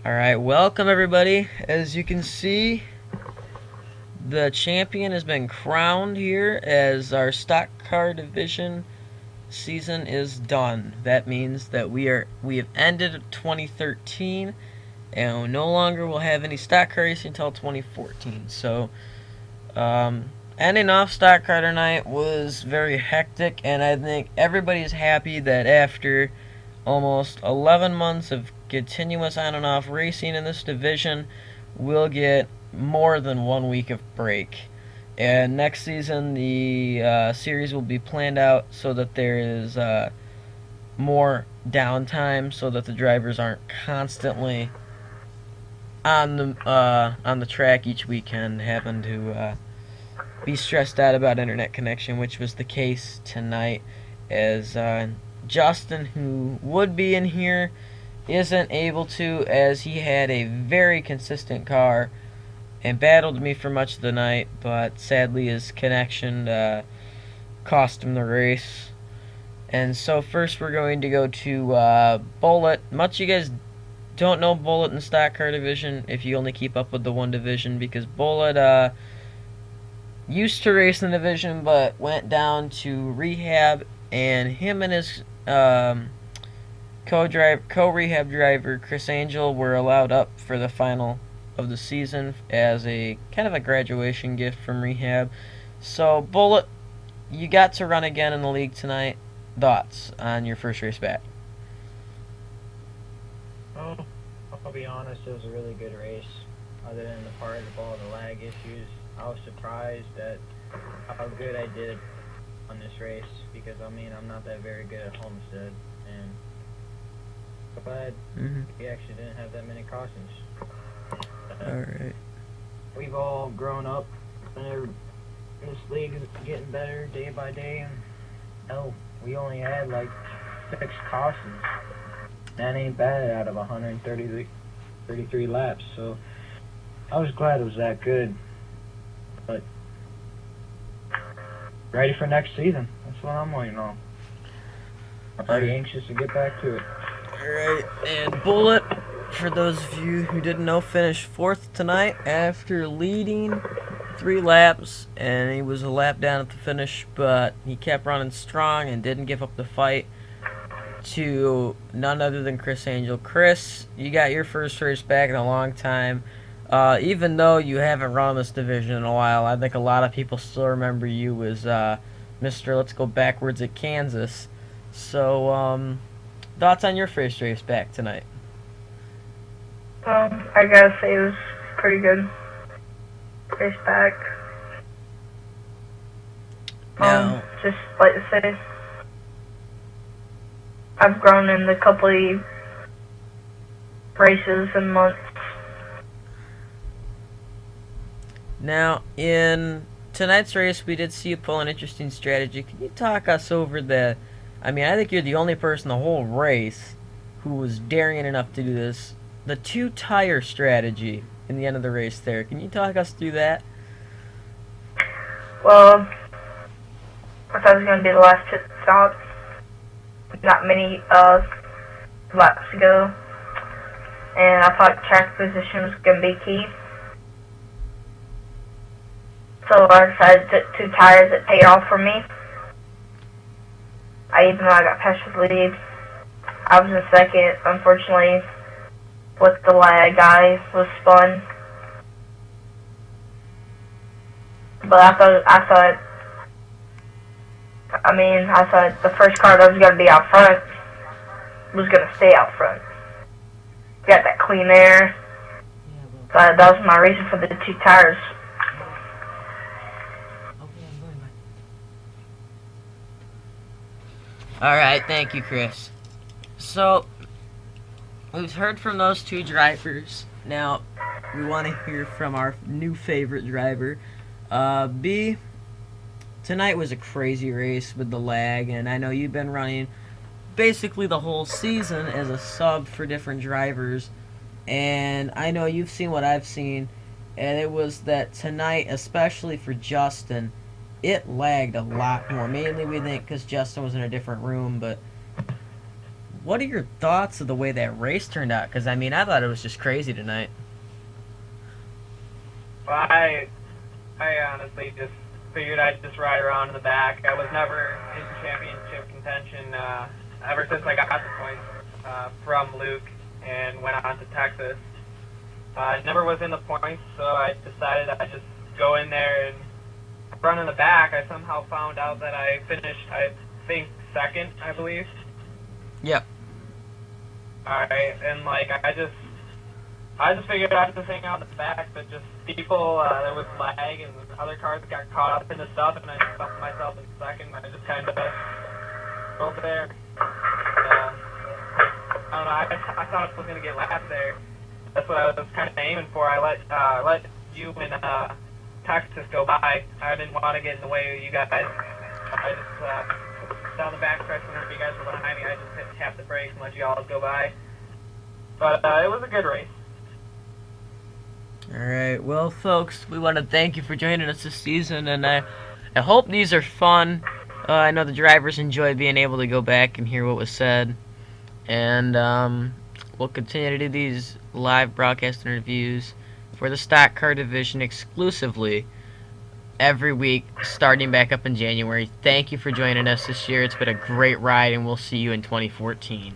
Alright, welcome everybody. As you can see, the champion has been crowned here as our stock car division season is done. That means that we have ended 2013 and we no longer will have any stock car racing until 2014. So, ending off stock car tonight was very hectic, and I think everybody's happy that after almost 11 months of continuous on and off racing in this division, we'll get more than 1 week of break. And next season, the series will be planned out so that there is more downtime, so that the drivers aren't constantly on the track each weekend, having to be stressed out about internet connection, which was the case tonight, as Justin, who would be in here, isn't able to, as he had a very consistent car and battled me for much of the night, but sadly his connection cost him the race. And so first we're going to go to Bullet. Much you guys don't know Bullet in the stock car division if you only keep up with the one division, because Bullet used to race in the division but went down to rehab, and him and his co-rehab driver Chris Angel were allowed up for the final of the season as a kind of a graduation gift from rehab. So Bullet, you got to run again in the league tonight. Thoughts on your first race back? Oh, I'll be honest, it was a really good race. Other than the part of the lag issues, I was surprised at how good I did on this race, because I mean I'm not that very good at Homestead, and glad we actually didn't have that many cautions. Alright. We've all grown up, and this league is getting better day by day, and no, we only had like 6 cautions. That ain't bad out of 133 laps, so I was glad it was that good. But ready for next season. That's what I'm waiting on. I'm pretty anxious to get back to it. Alright, and Bullet, for those of you who didn't know, finished 4th tonight after leading 3 laps, and he was a lap down at the finish, but he kept running strong and didn't give up the fight to none other than Chris Angel. Chris, you got your first race back in a long time. Even though you haven't run this division in a while, I think a lot of people still remember you as Mr. Let's Go Backwards at Kansas. So, thoughts on your first race back tonight? I gotta say it was pretty good. Race back. Now, just like to say, I've grown in the couple of races and months. Now, in tonight's race, we did see you pull an interesting strategy. Can you talk us over the... I mean, I think you're the only person the whole race who was daring enough to do this. The 2-tire strategy in the end of the race there. Can you talk us through that? Well, I thought it was going to be the last pit stop. Not many laps to go. And I thought track position was going to be key. So I decided to 2 tires that paid off for me. Even though I got past the lead, I was in second. Unfortunately, with the lag, I was spun. But I thought the first car that was going to be out front was going to stay out front. Got that clean air. So that was my reason for the 2 tires. Alright, thank you, Chris. So, we've heard from those 2 drivers. Now, we want to hear from our new favorite driver. B, tonight was a crazy race with the lag, and I know you've been running basically the whole season as a sub for different drivers, and I know you've seen what I've seen, and it was that tonight, especially for Justin, it lagged a lot more. Mainly, we think, because Justin was in a different room, but what are your thoughts of the way that race turned out? Because, I mean, I thought it was just crazy tonight. Well, I honestly just figured I'd just ride around in the back. I was never in championship contention ever since I got the points from Luke and went on to Texas. I never was in the points, so I decided I'd just go in there and run in the back. I somehow found out that I finished, I think, second, I believe. Yep. Alright, and like I just figured I'd just hang out in the back, but just people, there was lag and other cars got caught up in the stuff, and I just found myself in second. I just kind of over there. I don't know. I thought I was gonna get lapped there. That's what I was kind of aiming for. I let you and Texas go by. I didn't want to get in the way of you guys. I just down the back stretch whenever you guys were behind me, I just tapped the brakes and let you all go by. But it was a good race. Alright, well, folks, we want to thank you for joining us this season, and I hope these are fun. I know the drivers enjoy being able to go back and hear what was said. And we'll continue to do these live broadcast interviews for the stock car division exclusively every week, starting back up in January. Thank you for joining us this year. It's been a great ride, and we'll see you in 2014.